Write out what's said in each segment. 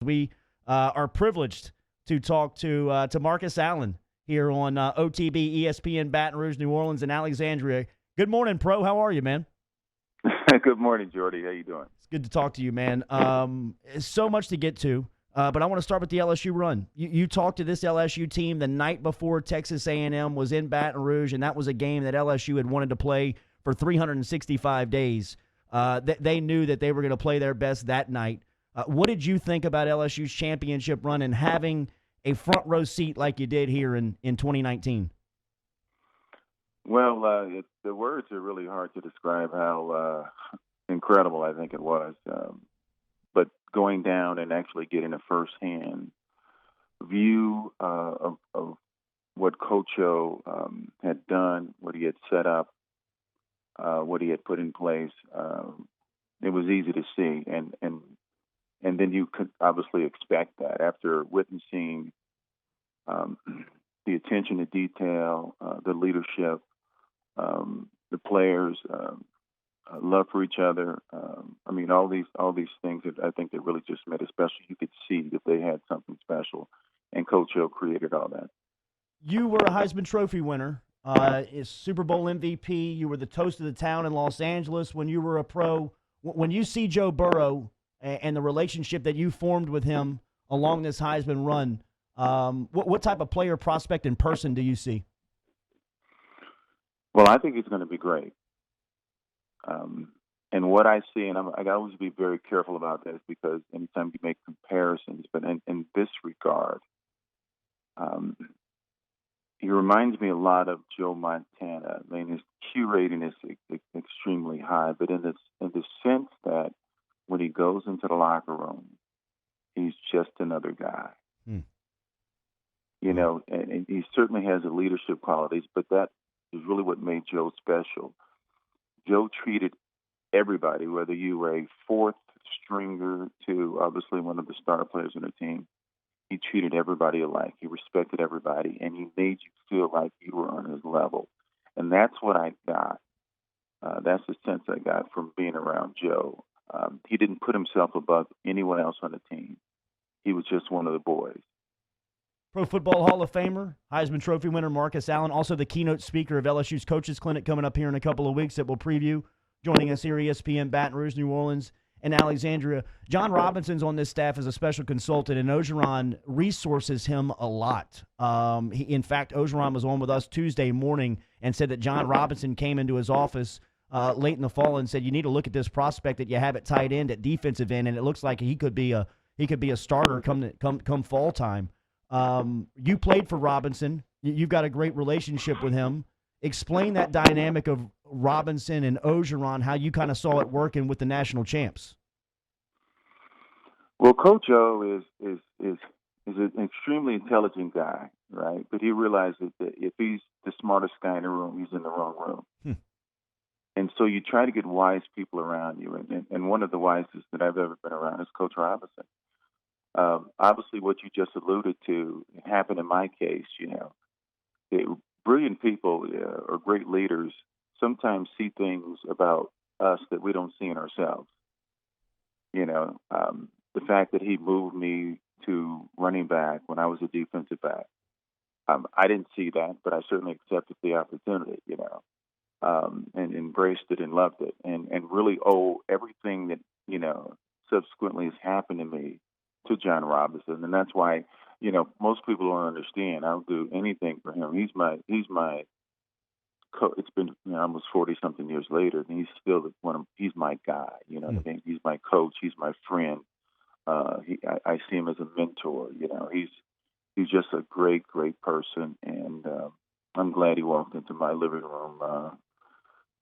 We are privileged to talk to Marcus Allen here on OTB, ESPN, Baton Rouge, New Orleans, and Alexandria. Good morning, Pro. How are you, man? Good morning, Jordy. How you doing? It's good to talk to you, man. So much to get to, but I want to start with the LSU run. You talked to this LSU team the night before Texas A&M was in Baton Rouge, and that was a game that LSU had wanted to play for 365 days. They knew that they were going to play their best that night. What did you think about LSU's championship run and having a front row seat like you did here in 2019? Well, the words are really hard to describe how incredible I think it was. But going down and actually getting a firsthand view of what Coach O had done, what he had set up, what he had put in place, it was easy to see. And then you could obviously expect that after witnessing the attention to detail, the leadership, the players, love for each other. I mean, all these things that I think that really just made it special. You could see that they had something special, and Coach O created all that. You were a Heisman Trophy winner, is Super Bowl MVP. You were the toast of the town in Los Angeles when you were a pro. When you see Joe Burrow and the relationship that you formed with him along this Heisman run, what type of player, prospect, and person do you see? Well, I think he's going to be great. And what I see, and I always be very careful about this because anytime you make comparisons, but in this regard, he reminds me a lot of Joe Montana. I mean, his Q rating is extremely high, but in the sense that when he goes into the locker room, he's just another guy. Hmm. You know, and he certainly has the leadership qualities, but that is really what made Joe special. Joe treated everybody, whether you were a fourth stringer to obviously one of the star players on the team, he treated everybody alike. He respected everybody, and he made you feel like you were on his level. And that's what I got. That's the sense I got from being around Joe. He didn't put himself above anyone else on the team. He was just one of the boys. Pro Football Hall of Famer, Heisman Trophy winner Marcus Allen, also the keynote speaker of LSU's Coaches Clinic coming up here in a couple of weeks that we'll preview. Joining us here, ESPN, Baton Rouge, New Orleans, and Alexandria. John Robinson's on this staff as a special consultant, and Ogeron resources him a lot. In fact, Ogeron was on with us Tuesday morning and said that John Robinson came into his office late in the fall and said, you need to look at this prospect that you have at tight end, at defensive end, and it looks like he could be a starter come fall time. You played for Robinson. You've got a great relationship with him. Explain that dynamic of Robinson and Ogeron, how you kind of saw it working with the national champs. Well, Coach O is an extremely intelligent guy, right? But he realizes that if he's the smartest guy in the room, he's in the wrong room. And so you try to get wise people around you. And one of the wisest that I've ever been around is Coach Robinson. Obviously, what you just alluded to happened in my case. You know, brilliant people or great leaders sometimes see things about us that we don't see in ourselves. You know, the fact that he moved me to running back when I was a defensive back, I didn't see that, but I certainly accepted the opportunity. You know, and embraced it and loved it, and really owe everything that subsequently has happened to me to John Robinson, and that's why most people don't understand. I'll do anything for him. He's my it's been almost 40 something years later, and he's still he's my guy. You know what I mean? He's my coach. He's my friend. I see him as a mentor. You know, he's just a great person, and I'm glad he walked into my living room.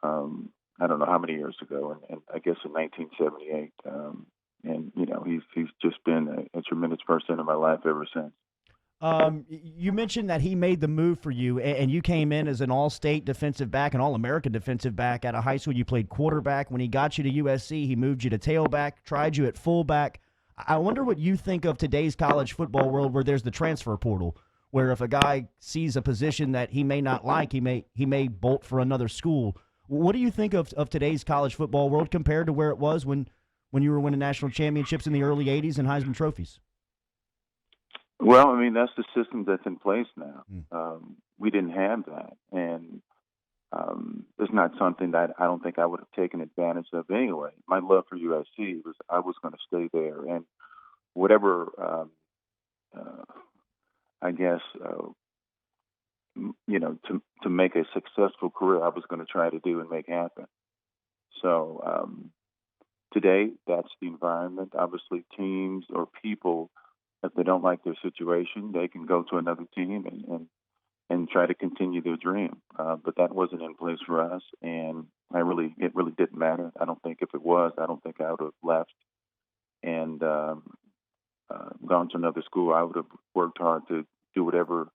I don't know how many years ago, and I guess in 1978. And he's just been a tremendous person in my life ever since. You mentioned that he made the move for you, and you came in as an all-state defensive back, an all-American defensive back out of high school. You played quarterback. When he got you to USC, he moved you to tailback, tried you at fullback. I wonder what you think of today's college football world where there's the transfer portal, where if a guy sees a position that he may not like, he may bolt for another school. What do you think of today's college football world compared to where it was when when you were winning national championships in the early 80s and Heisman trophies? Well, I mean, that's the system that's in place now. Mm. We didn't have that, and it's not something that I don't think I would have taken advantage of anyway. My love for USC was I was going to stay there, and whatever I guess to make a successful career, I was going to try to do and make happen. So today, that's the environment. Obviously, teams or people, if they don't like their situation, they can go to another team and try to continue their dream. But that wasn't in place for us, and it really didn't matter. I don't think if it was, I don't think I would have left and gone to another school. I would have worked hard to do whatever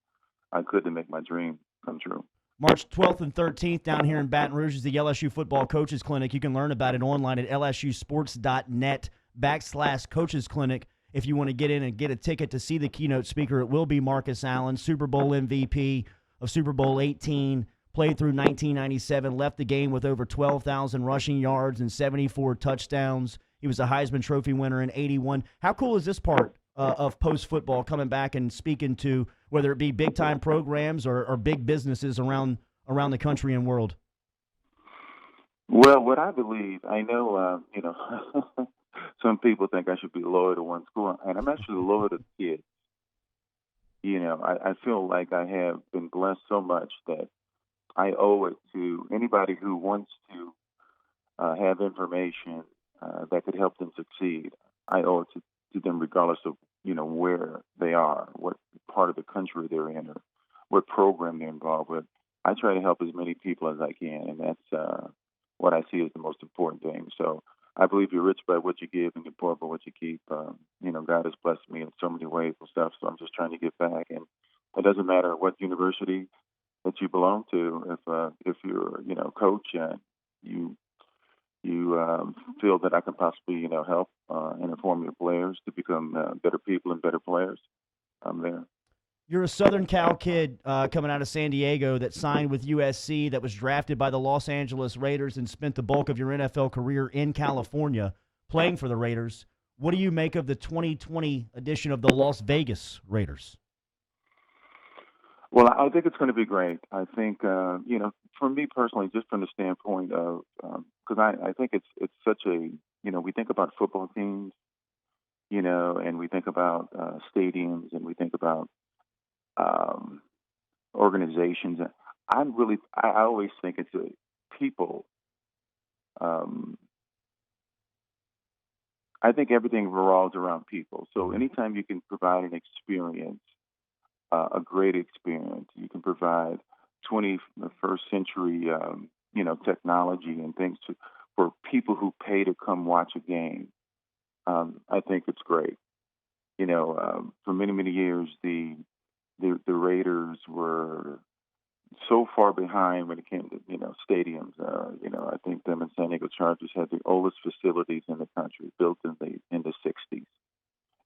I could to make my dream come true. March 12th and 13th down here in Baton Rouge is the LSU Football Coaches Clinic. You can learn about it online at lsusports.net/Coaches Clinic. If you want to get in and get a ticket to see the keynote speaker, it will be Marcus Allen, Super Bowl MVP of Super Bowl 18, played through 1997, left the game with over 12,000 rushing yards and 74 touchdowns. He was a Heisman Trophy winner in 81. How cool is this part of post-football, coming back and speaking to whether it be big-time programs or big businesses around the country and world? Well, what I believe, I know, some people think I should be loyal to one school, and I'm actually loyal to kids. I feel like I have been blessed so much that I owe it to anybody who wants to have information that could help them succeed. I owe it to them regardless of, where they are, what part of the country they're in, or what program they're involved with. I try to help as many people as I can, and that's what I see as the most important thing. So I believe you're rich by what you give and you're poor by what you keep. God has blessed me in so many ways and stuff, so I'm just trying to give back. And it doesn't matter what university that you belong to. If you're, coach and you feel that I can possibly, help and inform your players to become better people and better players, I'm there. You're a Southern Cal kid coming out of San Diego that signed with USC, that was drafted by the Los Angeles Raiders and spent the bulk of your NFL career in California playing for the Raiders. What do you make of the 2020 edition of the Las Vegas Raiders? Well, I think it's going to be great. I think, for me personally, just from the standpoint of, because I think it's such a, we think about football teams, and we think about stadiums, and we think about organizations. I always think it's people. I think everything revolves around people. So anytime you can provide an experience, a great experience, you can provide 21st century, technology and things for people who pay to come watch a game. I think it's great. For many, many years, the Raiders were so far behind when it came to, stadiums. I think them and San Diego Chargers had the oldest facilities in the country, built in the 60s.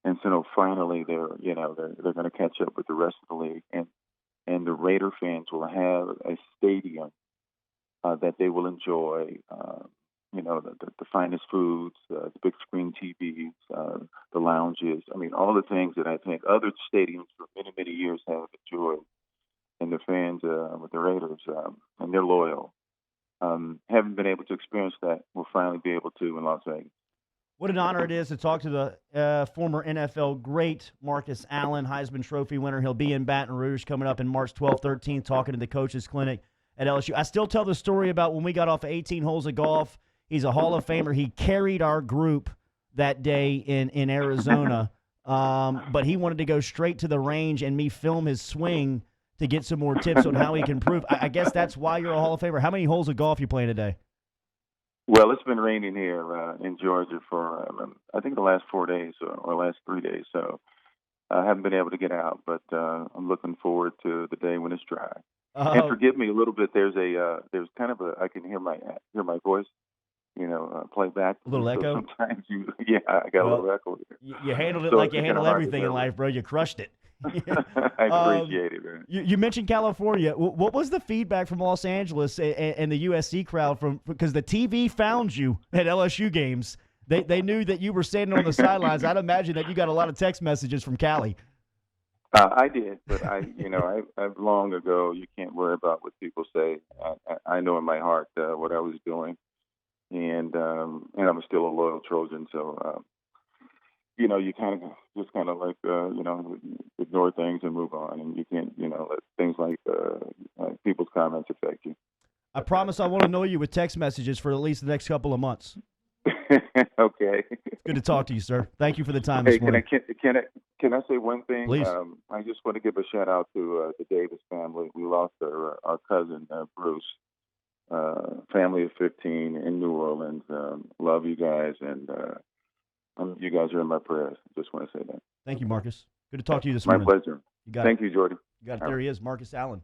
And so finally they're going to catch up with the rest of the league, and the Raider fans will have a stadium that they will enjoy. The finest foods, the big screen TVs, the lounges. I mean, all the things that I think other stadiums for many, many years have enjoyed. And the fans with the Raiders, and they're loyal, haven't been able to experience that, will finally be able to in Las Vegas. What an honor it is to talk to the former NFL great Marcus Allen, Heisman Trophy winner. He'll be in Baton Rouge coming up in March 12th, 13th, talking to the Coaches Clinic at LSU. I still tell the story about when we got off 18 holes of golf. He's a Hall of Famer. He carried our group that day in Arizona, but he wanted to go straight to the range and me film his swing to get some more tips on how he can improve. I guess that's why you're a Hall of Famer. How many holes of golf you playing today? Well, it's been raining here in Georgia for, I think, the last 4 days or last 3 days. So I haven't been able to get out, but I'm looking forward to the day when it's dry. And forgive me a little bit. There's kind of I can hear my voice, play back. A little echo? Sometimes I got a little echo here. You handled it like you handle everything in life, bro. You crushed it. I appreciate it, man. You mentioned California. What was the feedback from Los Angeles and the USC crowd because the TV found you at LSU games? They knew that you were standing on the sidelines. I'd imagine that you got a lot of text messages from Cali. I did, but I've long ago. You can't worry about what people say. I know in my heart what I was doing, and I'm still a loyal Trojan. So you kind of like ignore things and move on, and you can't let things like people's comments affect you. I promise I won't annoy you with text messages for at least the next couple of months. Okay. It's good to talk to you, sir. Thank you for the time Hey, this morning. can I say one thing? Please. I just want to give a shout out to the Davis family. We lost our cousin Bruce. Family of 15 in New Orleans. Love you guys, and you guys are in my prayers. Just want to say that. Thank you, Marcus. Good to talk to you this My morning. pleasure. You got Thank it. you, Jordy. You got it. There he is, Marcus Allen.